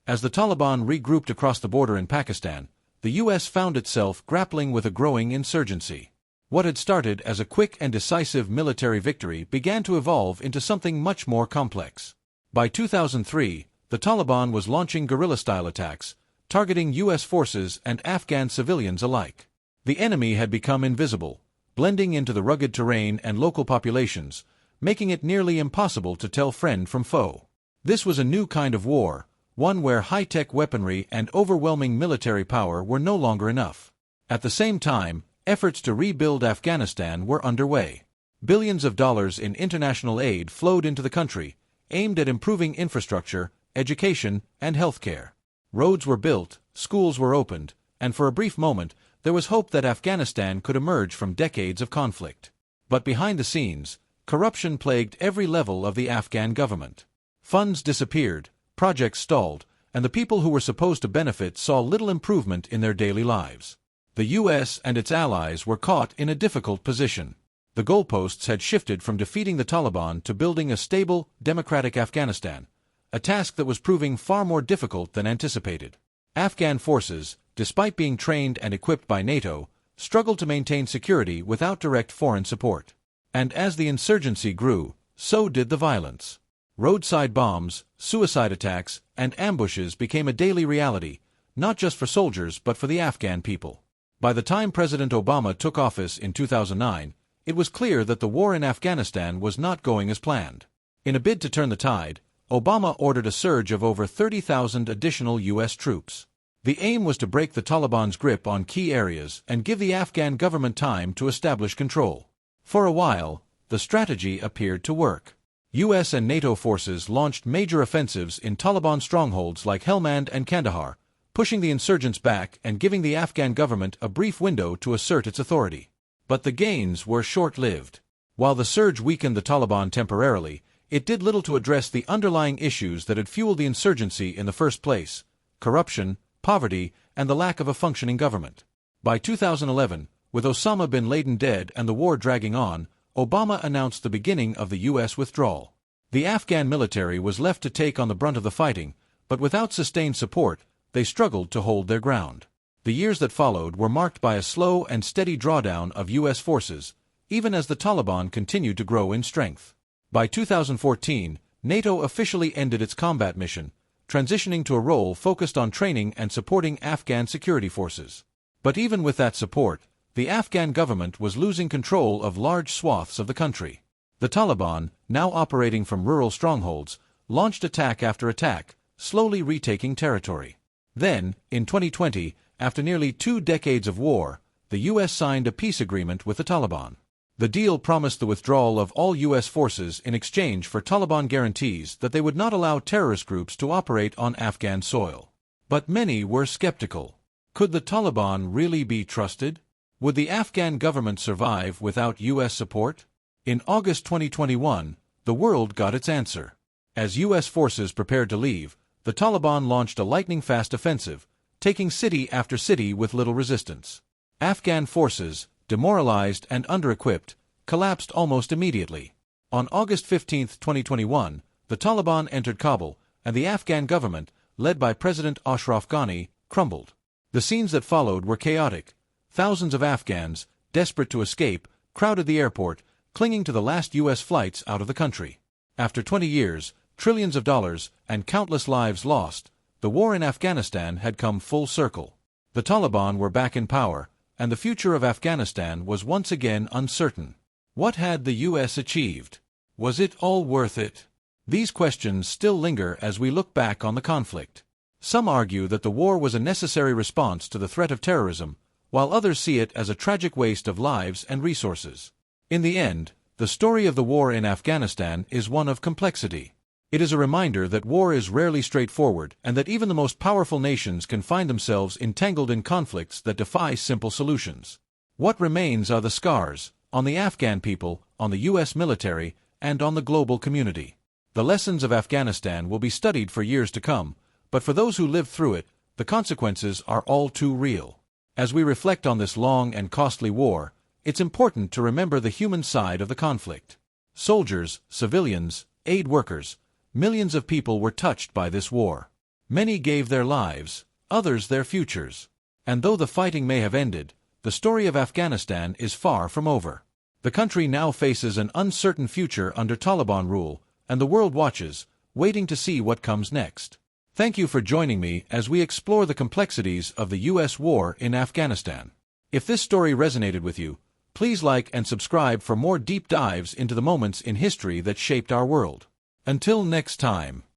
As the Taliban regrouped across the border in Pakistan, the U.S. found itself grappling with a growing insurgency. What had started as a quick and decisive military victory began to evolve into something much more complex. By 2003, the Taliban was launching guerrilla-style attacks, targeting U.S. forces and Afghan civilians alike. The enemy had become invisible, blending into the rugged terrain and local populations, making it nearly impossible to tell friend from foe. This was a new kind of war, one where high-tech weaponry and overwhelming military power were no longer enough. At the same time, efforts to rebuild Afghanistan were underway. Billions of dollars in international aid flowed into the country, aimed at improving infrastructure, education, and healthcare. Roads were built, schools were opened, and for a brief moment, there was hope that Afghanistan could emerge from decades of conflict. But behind the scenes, corruption plagued every level of the Afghan government. Funds disappeared, projects stalled, and the people who were supposed to benefit saw little improvement in their daily lives. The U.S. and its allies were caught in a difficult position. The goalposts had shifted from defeating the Taliban to building a stable, democratic Afghanistan, a task that was proving far more difficult than anticipated. Afghan forces, despite being trained and equipped by NATO, struggled to maintain security without direct foreign support. And as the insurgency grew, so did the violence. Roadside bombs, suicide attacks, and ambushes became a daily reality, not just for soldiers but for the Afghan people. By the time President Obama took office in 2009, it was clear that the war in Afghanistan was not going as planned. In a bid to turn the tide, Obama ordered a surge of over 30,000 additional U.S. troops. The aim was to break the Taliban's grip on key areas and give the Afghan government time to establish control. For a while, the strategy appeared to work. U.S. and NATO forces launched major offensives in Taliban strongholds like Helmand and Kandahar, pushing the insurgents back and giving the Afghan government a brief window to assert its authority. But the gains were short-lived. While the surge weakened the Taliban temporarily, it did little to address the underlying issues that had fueled the insurgency in the first place: corruption, poverty, and the lack of a functioning government. By 2011, with Osama bin Laden dead and the war dragging on, Obama announced the beginning of the U.S. withdrawal. The Afghan military was left to take on the brunt of the fighting, but without sustained support, they struggled to hold their ground. The years that followed were marked by a slow and steady drawdown of U.S. forces, even as the Taliban continued to grow in strength. By 2014, NATO officially ended its combat mission, transitioning to a role focused on training and supporting Afghan security forces. But even with that support, the Afghan government was losing control of large swaths of the country. The Taliban, now operating from rural strongholds, launched attack after attack, slowly retaking territory. Then, in 2020, after nearly 2 decades of war, the U.S. signed a peace agreement with the Taliban. The deal promised the withdrawal of all U.S. forces in exchange for Taliban guarantees that they would not allow terrorist groups to operate on Afghan soil. But many were skeptical. Could the Taliban really be trusted? Would the Afghan government survive without U.S. support? In August 2021, the world got its answer. As U.S. forces prepared to leave, the Taliban launched a lightning-fast offensive, taking city after city with little resistance. Afghan forces, demoralized and under-equipped, collapsed almost immediately. On August 15, 2021, the Taliban entered Kabul, and the Afghan government, led by President Ashraf Ghani, crumbled. The scenes that followed were chaotic. Thousands of Afghans, desperate to escape, crowded the airport, clinging to the last U.S. flights out of the country. After 20 years, trillions of dollars, and countless lives lost, the war in Afghanistan had come full circle. The Taliban were back in power, and the future of Afghanistan was once again uncertain. What had the U.S. achieved? Was it all worth it? These questions still linger as we look back on the conflict. Some argue that the war was a necessary response to the threat of terrorism, while others see it as a tragic waste of lives and resources. In the end, the story of the war in Afghanistan is one of complexity. It is a reminder that war is rarely straightforward and that even the most powerful nations can find themselves entangled in conflicts that defy simple solutions. What remains are the scars, on the Afghan people, on the U.S. military, and on the global community. The lessons of Afghanistan will be studied for years to come, but for those who lived through it, the consequences are all too real. As we reflect on this long and costly war, it's important to remember the human side of the conflict. Soldiers, civilians, aid workers, millions of people were touched by this war. Many gave their lives, others their futures. And though the fighting may have ended, the story of Afghanistan is far from over. The country now faces an uncertain future under Taliban rule, and the world watches, waiting to see what comes next. Thank you for joining me as we explore the complexities of the U.S. war in Afghanistan. If this story resonated with you, please like and subscribe for more deep dives into the moments in history that shaped our world. Until next time.